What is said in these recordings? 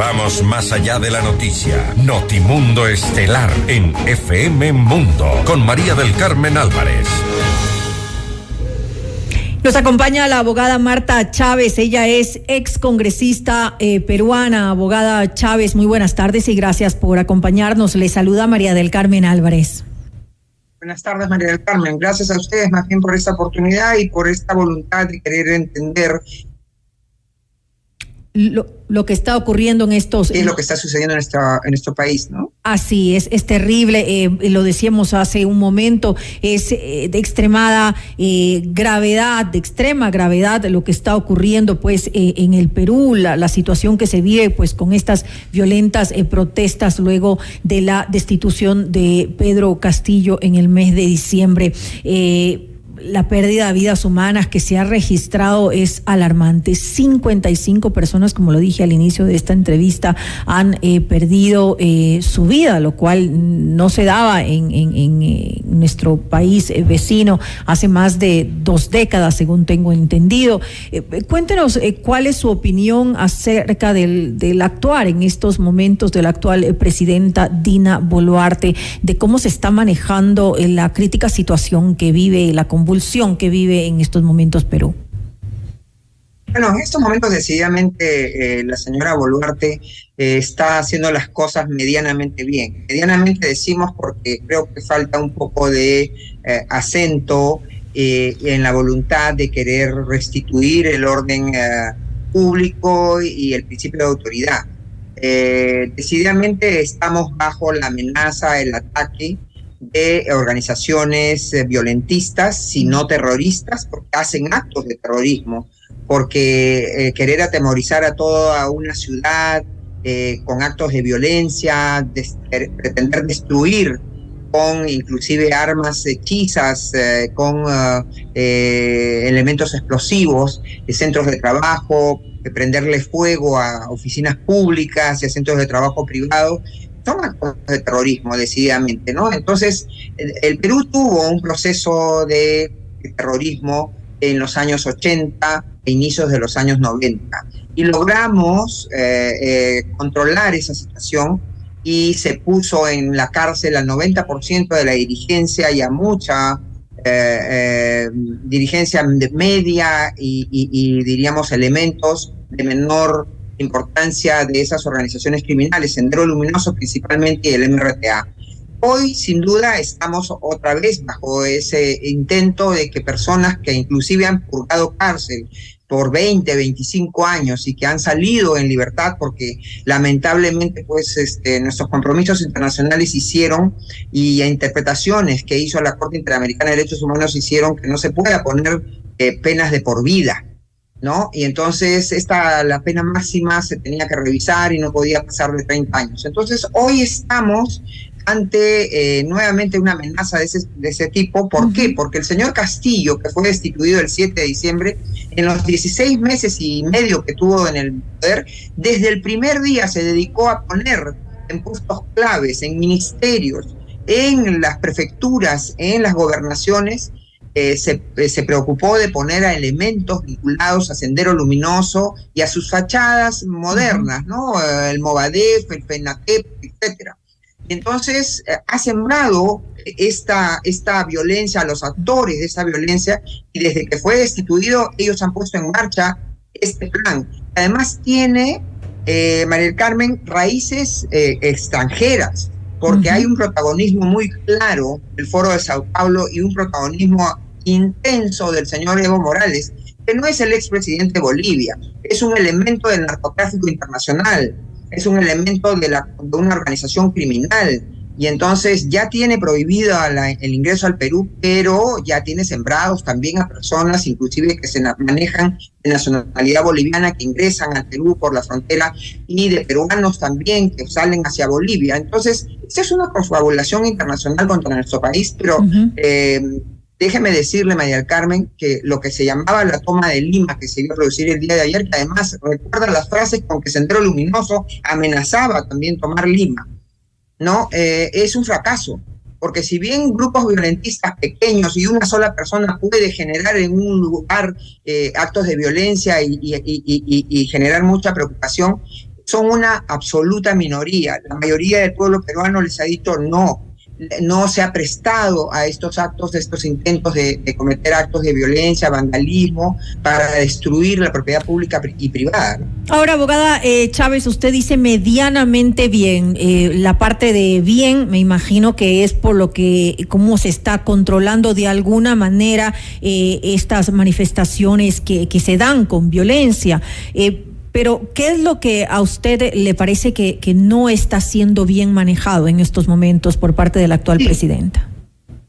Vamos más allá de la noticia. Notimundo Estelar en FM Mundo con María del Carmen Álvarez. Nos acompaña la abogada Marta Chávez. Ella es excongresista peruana. Abogada Chávez, muy buenas tardes y gracias por acompañarnos. Le saluda María del Carmen Álvarez. Buenas tardes, María del Carmen. Gracias a ustedes más bien por esta oportunidad y por esta voluntad de querer entender lo que está ocurriendo en estos... es lo que está sucediendo en nuestro país, ¿no? Así es terrible, lo decíamos hace un momento, es de extrema gravedad lo que está ocurriendo pues en el Perú, la situación que se vive pues con estas violentas protestas luego de la destitución de Pedro Castillo en el mes de diciembre. La pérdida de vidas humanas que se ha registrado es alarmante. 55 personas, como lo dije al inicio de esta entrevista, han perdido su vida, lo cual no se daba en nuestro país vecino hace más de 2 décadas, según tengo entendido. Cuéntenos cuál es su opinión acerca del actuar en estos momentos de la actual presidenta Dina Boluarte, de cómo se está manejando la crítica situación que vive, la convulsión que vive en estos momentos Perú. Bueno, en estos momentos decididamente la señora Boluarte está haciendo las cosas medianamente bien. Medianamente decimos porque creo que falta un poco de acento en la voluntad de querer restituir el orden público y el principio de autoridad. Decididamente estamos bajo la amenaza, el ataque de organizaciones violentistas, si no terroristas, porque hacen actos de terrorismo, porque querer atemorizar a toda una ciudad con actos de violencia, pretender destruir con inclusive armas hechizas, con elementos explosivos, centros de trabajo, prenderle fuego a oficinas públicas y a centros de trabajo privados, son actos de terrorismo, decididamente, ¿no? Entonces, el Perú tuvo un proceso de terrorismo en los años 80 e inicios de los años 90, y logramos controlar esa situación, y se puso en la cárcel al 90% de la dirigencia y a mucha dirigencia media y diríamos elementos de menor importancia de esas organizaciones criminales, Sendero Luminoso principalmente y el MRTA. Hoy, sin duda, estamos otra vez bajo ese intento de que personas que inclusive han purgado cárcel por 20, 25 años y que han salido en libertad porque lamentablemente pues nuestros compromisos internacionales hicieron, y interpretaciones que hizo la Corte Interamericana de Derechos Humanos hicieron que no se pueda poner penas de por vida, ¿no? Y entonces la pena máxima se tenía que revisar y no podía pasar de 30 años. Entonces hoy estamos ante nuevamente una amenaza de ese tipo. ¿Por qué? Porque el señor Castillo, que fue destituido el 7 de diciembre, en los 16 meses y medio que tuvo en el poder, desde el primer día se dedicó a poner en puestos claves, en ministerios, en las prefecturas, en las gobernaciones. Se preocupó de poner a elementos vinculados a Sendero Luminoso y a sus fachadas modernas, ¿no? El Movadef, el FENATEP, etcétera. Y entonces ha sembrado esta violencia, a los actores de esa violencia, y desde que fue destituido ellos han puesto en marcha este plan. Además tiene, María del Carmen, raíces extranjeras, porque hay un protagonismo muy claro del Foro de Sao Paulo y un protagonismo intenso del señor Evo Morales, que no es el expresidente de Bolivia, es un elemento del narcotráfico internacional, es un elemento de una organización criminal, y entonces ya tiene prohibido el ingreso al Perú, pero ya tiene sembrados también a personas, inclusive que se manejan de nacionalidad boliviana, que ingresan al Perú por la frontera, y de peruanos también que salen hacia Bolivia. Entonces, esta es una confabulación internacional contra nuestro país, pero déjeme decirle, María del Carmen, que lo que se llamaba la toma de Lima, que se iba a producir el día de ayer, que además recuerda las frases con que Sendero Luminoso amenazaba también tomar Lima, ¿no? Es un fracaso, porque si bien grupos violentistas pequeños y una sola persona puede generar en un lugar actos de violencia y generar mucha preocupación, son una absoluta minoría. La mayoría del pueblo peruano les ha dicho no se ha prestado a estos actos, estos intentos de cometer actos de violencia, vandalismo, para destruir la propiedad pública y privada, ¿no? Ahora, abogada Chávez, usted dice medianamente bien. La parte de bien, me imagino que es por lo que, cómo se está controlando de alguna manera estas manifestaciones que se dan con violencia. Pero, ¿qué es lo que a usted le parece que no está siendo bien manejado en estos momentos por parte de la actual presidenta?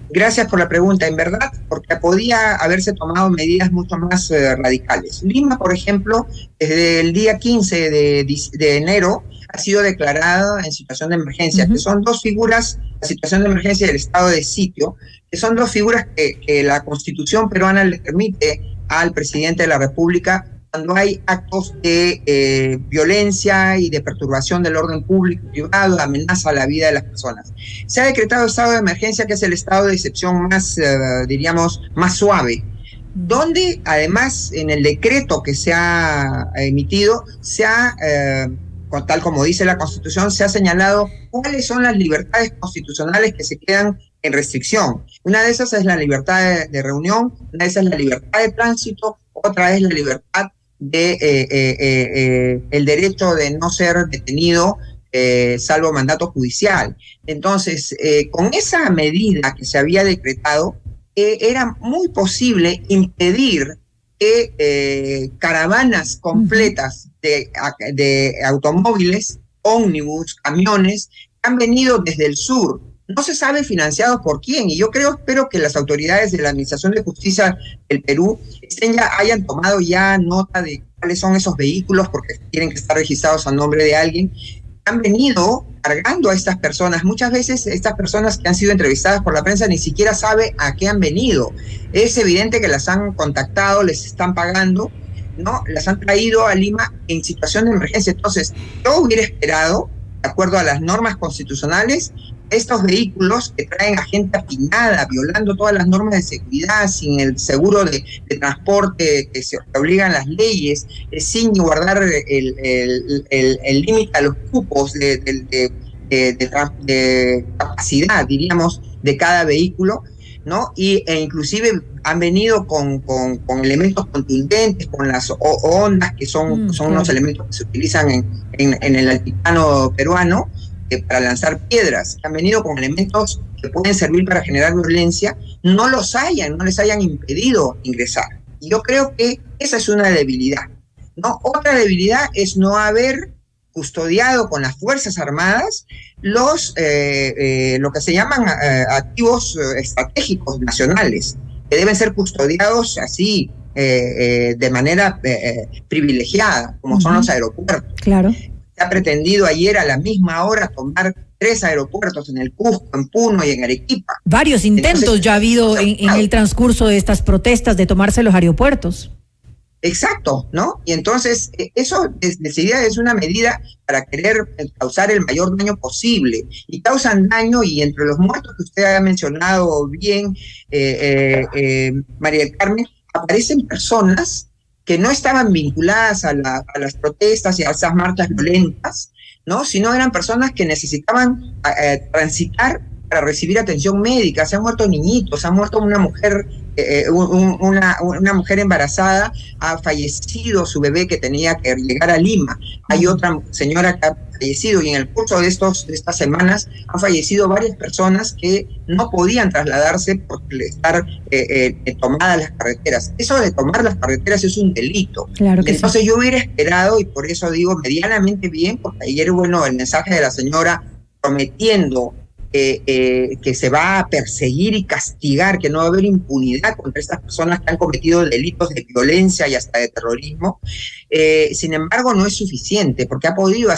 Gracias por la pregunta, en verdad, porque podía haberse tomado medidas mucho más radicales. Lima, por ejemplo, desde el día 15 de enero ha sido declarada en situación de emergencia, que son dos figuras, la situación de emergencia y el estado de sitio, que son dos figuras que la Constitución peruana le permite al presidente de la República cuando hay actos de violencia y de perturbación del orden público y privado, amenaza a la vida de las personas. Se ha decretado estado de emergencia, que es el estado de excepción más, diríamos, más suave, donde además en el decreto que se ha emitido, tal como dice la Constitución, se ha señalado cuáles son las libertades constitucionales que se quedan en restricción. Una de esas es la libertad de reunión, una de esas es la libertad de tránsito, otra es la libertad el derecho de no ser detenido salvo mandato judicial. Entonces, con esa medida que se había decretado, era muy posible impedir que caravanas completas de automóviles, ómnibus, camiones, han venido desde el sur. No se sabe financiados por quién, y yo espero que las autoridades de la Administración de Justicia del Perú hayan tomado ya nota de cuáles son esos vehículos, porque tienen que estar registrados a nombre de alguien. Han venido cargando a estas personas. Muchas veces estas personas que han sido entrevistadas por la prensa ni siquiera sabe a qué han venido. Es evidente que las han contactado, les están pagando, ¿no? Las han traído a Lima en situación de emergencia. Entonces, yo hubiera esperado, de acuerdo a las normas constitucionales, estos vehículos que traen a gente afinada, violando todas las normas de seguridad, sin el seguro de transporte que se obligan las leyes, sin guardar el límite a los cupos de capacidad, diríamos, de cada vehículo, ¿no? E inclusive han venido con elementos contundentes, con las ondas, que son unos elementos que se utilizan en el altiplano peruano, para lanzar piedras, que han venido con elementos que pueden servir para generar violencia, no les hayan impedido ingresar. Y yo creo que esa es una debilidad, ¿no? Otra debilidad es no haber custodiado con las Fuerzas Armadas lo que se llaman activos estratégicos nacionales, que deben ser custodiados así, de manera privilegiada, como son los aeropuertos. Claro. Se ha pretendido ayer a la misma hora tomar 3 aeropuertos en el Cusco, en Puno y en Arequipa. Varios intentos ya ha habido en el transcurso de estas protestas de tomarse los aeropuertos. Exacto, ¿no? Y entonces eso decidida es una medida para querer causar el mayor daño posible. Y causan daño, y entre los muertos que usted ha mencionado bien, María del Carmen, aparecen personas que no estaban vinculadas a las protestas y a esas marchas violentas, ¿no? Sino eran personas que necesitaban transitar para recibir atención médica. Se han muerto niñitos, se ha muerto una mujer, una mujer embarazada, ha fallecido su bebé que tenía que llegar a Lima. Hay otra señora que ha fallecido, y en el curso de estas semanas han fallecido varias personas que no podían trasladarse por estar tomadas las carreteras. Eso de tomar las carreteras es un delito. Claro que entonces sí. Yo hubiera esperado, y por eso digo medianamente bien, porque ayer, el mensaje de la señora prometiendo que se va a perseguir y castigar, que no va a haber impunidad contra estas personas que han cometido delitos de violencia y hasta de terrorismo. Sin embargo, no es suficiente, porque ha podido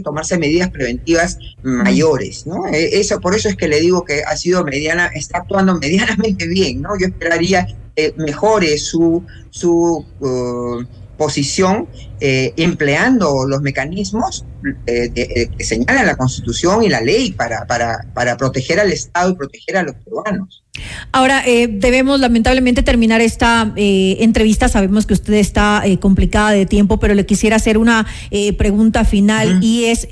tomarse medidas preventivas mayores, ¿no? Por eso es que le digo que está actuando medianamente bien, ¿no? Yo esperaría mejore su posición, empleando los mecanismos que señalan la Constitución y la ley para proteger al Estado y proteger a los peruanos. Ahora, debemos lamentablemente terminar esta entrevista. Sabemos que usted está complicada de tiempo, pero le quisiera hacer una pregunta final y es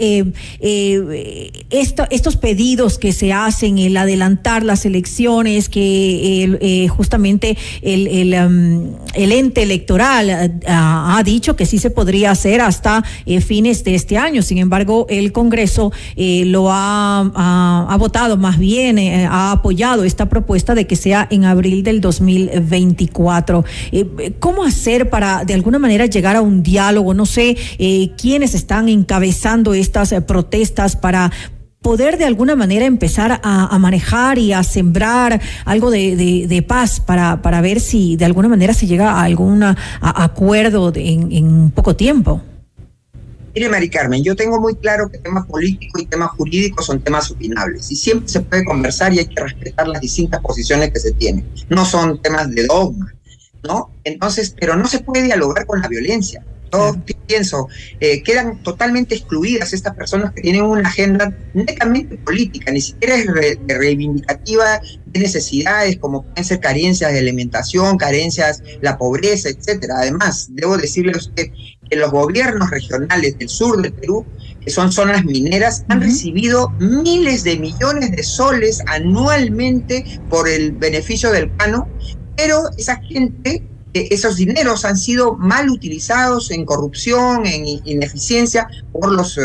estos pedidos que se hacen, el adelantar las elecciones, que justamente el ente electoral ha dicho que sí se podría hacer hasta fines de este año. Sin embargo, el Congreso lo ha votado, más bien ha apoyado esta propuesta de que sea en abril del 2024. ¿Cómo hacer para de alguna manera llegar a un diálogo? No sé quiénes están encabezando estas protestas para poder de alguna manera empezar a manejar y a sembrar algo de paz para ver si de alguna manera se llega a algún acuerdo en poco tiempo. Mire, Mari Carmen, yo tengo muy claro que temas políticos y temas jurídicos son temas opinables y siempre se puede conversar y hay que respetar las distintas posiciones que se tienen. No son temas de dogma, ¿no? Entonces, pero no se puede dialogar con la violencia. Yo pienso, quedan totalmente excluidas estas personas que tienen una agenda netamente política, ni siquiera es reivindicativa de necesidades como pueden ser carencias de alimentación, carencias, la pobreza, etcétera. Además, debo decirle a usted que los gobiernos regionales del sur del Perú, que son zonas mineras, han recibido miles de millones de soles anualmente por el beneficio del cano, pero esa gente, esos dineros han sido mal utilizados en corrupción, en ineficiencia por los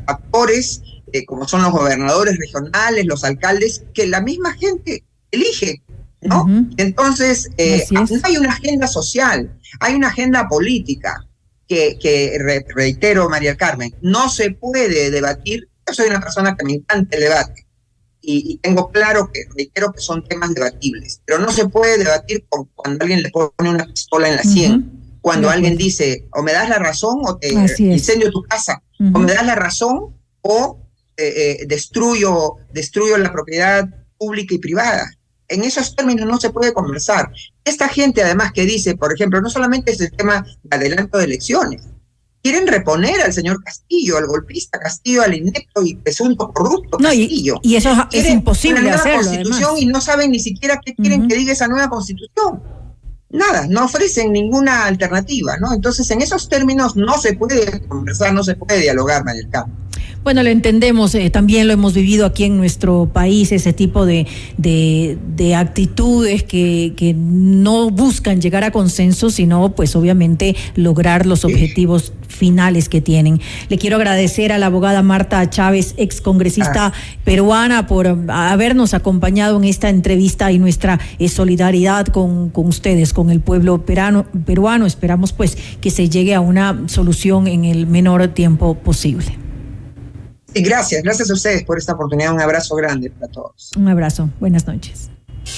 actores, como son los gobernadores regionales, los alcaldes, que la misma gente elige, ¿no? Entonces, no hay una agenda social, hay una agenda política que reitero, María Carmen, no se puede debatir. Yo soy una persona que me encanta el debate y tengo claro que, reitero, que son temas debatibles, pero no se puede debatir cuando alguien le pone una pistola en la sien, cuando alguien dice, o me das la razón o te incendio tu casa, o me das la razón o destruyo la propiedad pública y privada. En esos términos no se puede conversar. Esta gente, además, que dice, por ejemplo, no solamente es el tema de adelanto de elecciones, quieren reponer al señor Castillo, al golpista Castillo, al inepto y presunto corrupto Castillo. Y eso es imposible una nueva hacerlo, constitución, además. Y no saben ni siquiera qué quieren que diga esa nueva constitución. Nada, no ofrecen ninguna alternativa, ¿no? Entonces, en esos términos no se puede conversar, no se puede dialogar, María del Carmen. Bueno, lo entendemos, también lo hemos vivido aquí en nuestro país, ese tipo de actitudes que no buscan llegar a consenso, sino pues obviamente lograr los objetivos finales que tienen. Le quiero agradecer a la abogada Marta Chávez, excongresista peruana, por habernos acompañado en esta entrevista y nuestra solidaridad con ustedes, con el pueblo peruano. Esperamos pues que se llegue a una solución en el menor tiempo posible. Sí, gracias a ustedes por esta oportunidad. Un abrazo grande para todos. Un abrazo. Buenas noches.